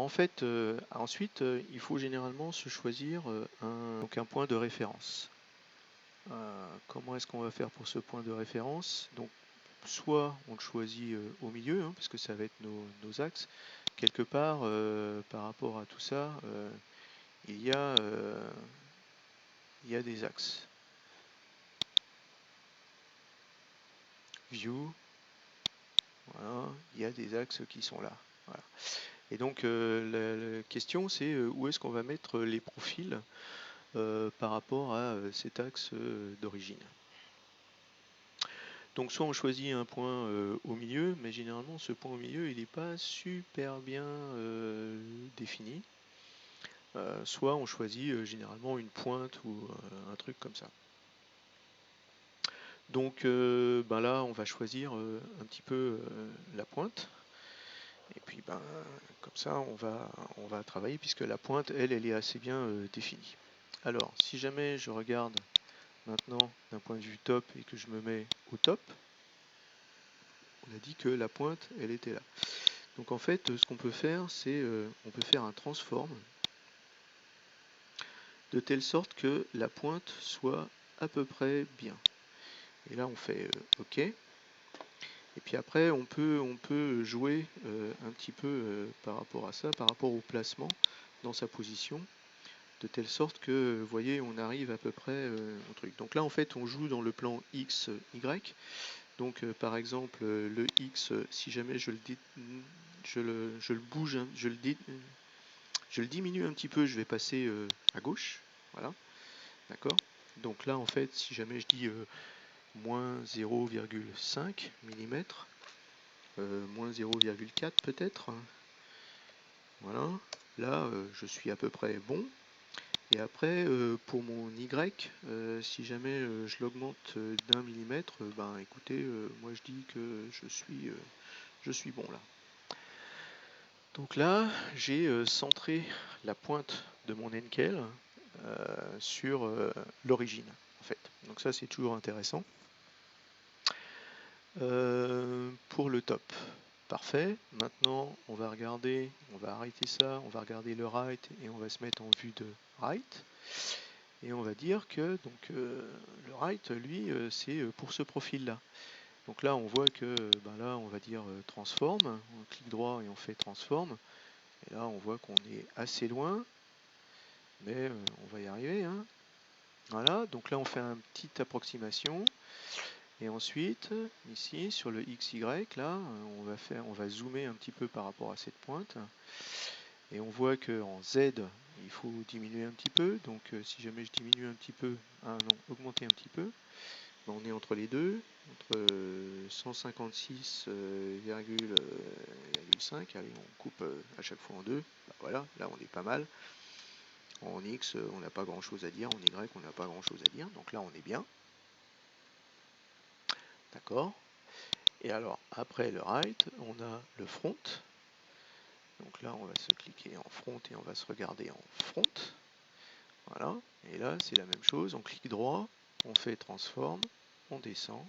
En fait, ensuite, il faut généralement se choisir donc un point de référence. Comment est-ce qu'on va faire pour ce point de référence? Donc, soit on le choisit au milieu, hein, parce que ça va être nos axes. Quelque part, par rapport à tout ça, il y a, il y a des axes. View, voilà, il y a des axes qui sont là. Voilà. Et donc la question c'est où est-ce qu'on va mettre les profils par rapport à cet axe d'origine. Donc soit on choisit un point au milieu, mais généralement ce point au milieu il n'est pas super bien défini. Soit on choisit généralement une pointe ou un truc comme ça. Donc ben là on va choisir un petit peu la pointe. Et puis ben, comme ça on va travailler puisque la pointe elle est assez bien définie. Alors si jamais je regarde maintenant d'un point de vue top et que je me mets au top, on a dit que la pointe elle était là. Donc en fait ce qu'on peut faire c'est on peut faire un transform de telle sorte que la pointe soit à peu près bien. Et là on fait OK. Et puis après on peut jouer un petit peu par rapport à ça, par rapport au placement dans sa position, de telle sorte que vous voyez on arrive à peu près au truc. Donc là en fait on joue dans le plan X, Y. Donc par exemple le X, si jamais je le bouge, hein, je le diminue un petit peu, je vais passer à gauche. Voilà, d'accord. Donc là en fait si jamais je dis moins 0,5 mm, moins 0,4 peut-être. Voilà, là je suis à peu près bon. Et après pour mon Y, si jamais je l'augmente d'1 millimètre, ben écoutez, moi je dis que je suis bon là. Donc là j'ai centré la pointe de mon Enkel sur l'origine en fait. Donc ça c'est toujours intéressant. Pour le top. Parfait. Maintenant, on va regarder, on va arrêter ça, on va regarder le right et on va se mettre en vue de right. Et on va dire que donc le right, lui, c'est pour ce profil-là. Donc là, on voit que ben là, on va dire transform. On clique droit et on fait transform. Et là, on voit qu'on est assez loin, mais on va y arriver, hein. Voilà. Donc là, on fait une petite approximation. Et ensuite, ici, sur le XY, là, on va zoomer un petit peu par rapport à cette pointe. Et on voit qu'en Z, il faut diminuer un petit peu. Donc si jamais je diminue un petit peu, non, augmenter un petit peu, ben, on est entre les deux, entre 156,5. Allez, on coupe à chaque fois en deux. Ben, voilà, là on est pas mal. En X, on n'a pas grand chose à dire. En Y, on n'a pas grand chose à dire. Donc là, on est bien. D'accord. Et alors, après le right, on a le front. Donc là, on va se cliquer en front et on va se regarder en front. Voilà. Et là, c'est la même chose. On clique droit, on fait transform, on descend.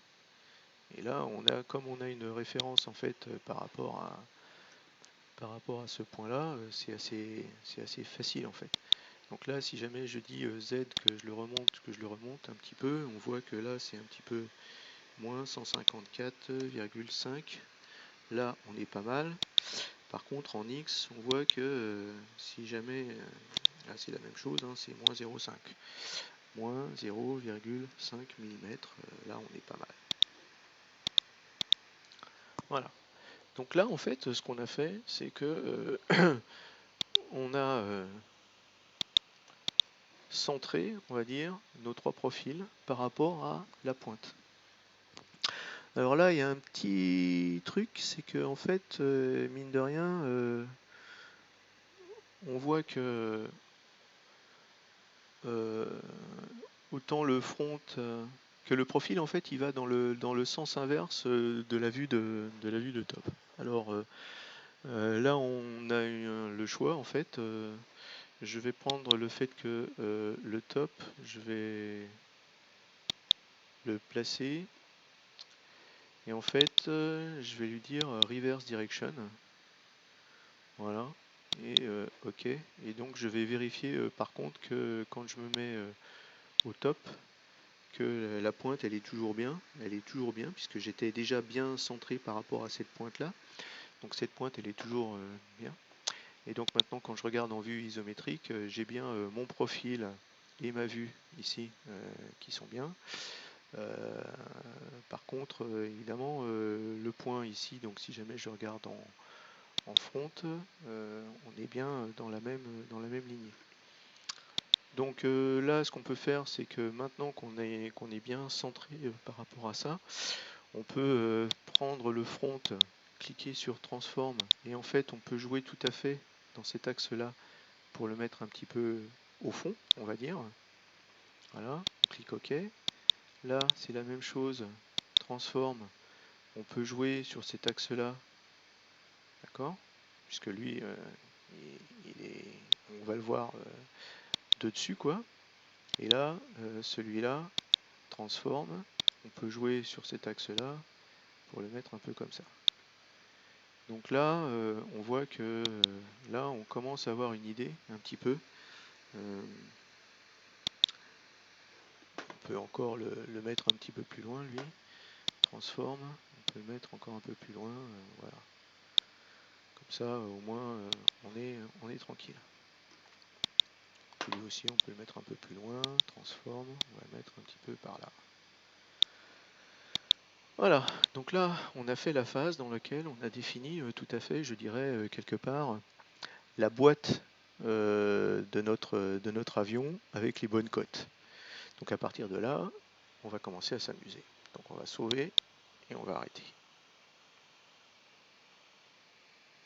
Et là, comme on a une référence en fait par rapport à ce point-là, c'est assez facile en fait. Donc là, si jamais je dis Z que je le remonte un petit peu, on voit que là, c'est un petit peu moins 154,5. Là, on est pas mal. Par contre, en X, on voit que si jamais, là c'est la même chose, hein, c'est moins 0,5. Moins 0,5 mm, là on est pas mal. Voilà. Donc là, en fait, ce qu'on a fait, c'est que on a centré, on va dire, nos trois profils par rapport à la pointe. Alors là, il y a un petit truc, c'est que en fait, mine de rien, on voit que autant le front que le profil en fait il va dans le sens inverse de la vue de top. Alors là on a eu le choix en fait. Je vais prendre le fait que le top, je vais le placer et en fait je vais lui dire reverse direction. Voilà. et OK. Et donc je vais vérifier par contre que quand je me mets au top, que la pointe elle est toujours bien, puisque j'étais déjà bien centré par rapport à cette pointe là. Donc cette pointe elle est toujours bien. Et donc maintenant quand je regarde en vue isométrique, j'ai bien mon profil et ma vue ici qui sont bien. Par contre évidemment le point ici, donc si jamais je regarde en front, on est bien dans la même lignée. Donc là, ce qu'on peut faire, c'est que maintenant qu'on est bien centré par rapport à ça, on peut prendre le front, cliquer sur Transform, et en fait, on peut jouer tout à fait dans cet axe-là pour le mettre un petit peu au fond, on va dire. Voilà, on clique OK. Là, c'est la même chose, Transform, on peut jouer sur cet axe-là, d'accord? Puisque lui, on va le voir de dessus, quoi. Et là, celui-là, transforme, on peut jouer sur cet axe-là pour le mettre un peu comme ça. Donc là, on voit que là, on commence à avoir une idée un petit peu. On peut encore le mettre un petit peu plus loin, lui. Transforme, on peut le mettre encore un peu plus loin. Voilà. Comme ça, au moins, on est tranquille. Lui aussi, on peut le mettre un peu plus loin. Transforme, on va le mettre un petit peu par là. Voilà, donc là on a fait la phase dans laquelle on a défini tout à fait, je dirais quelque part, la boîte de notre avion avec les bonnes cotes. Donc à partir de là, on va commencer à s'amuser. Donc on va sauver et on va arrêter.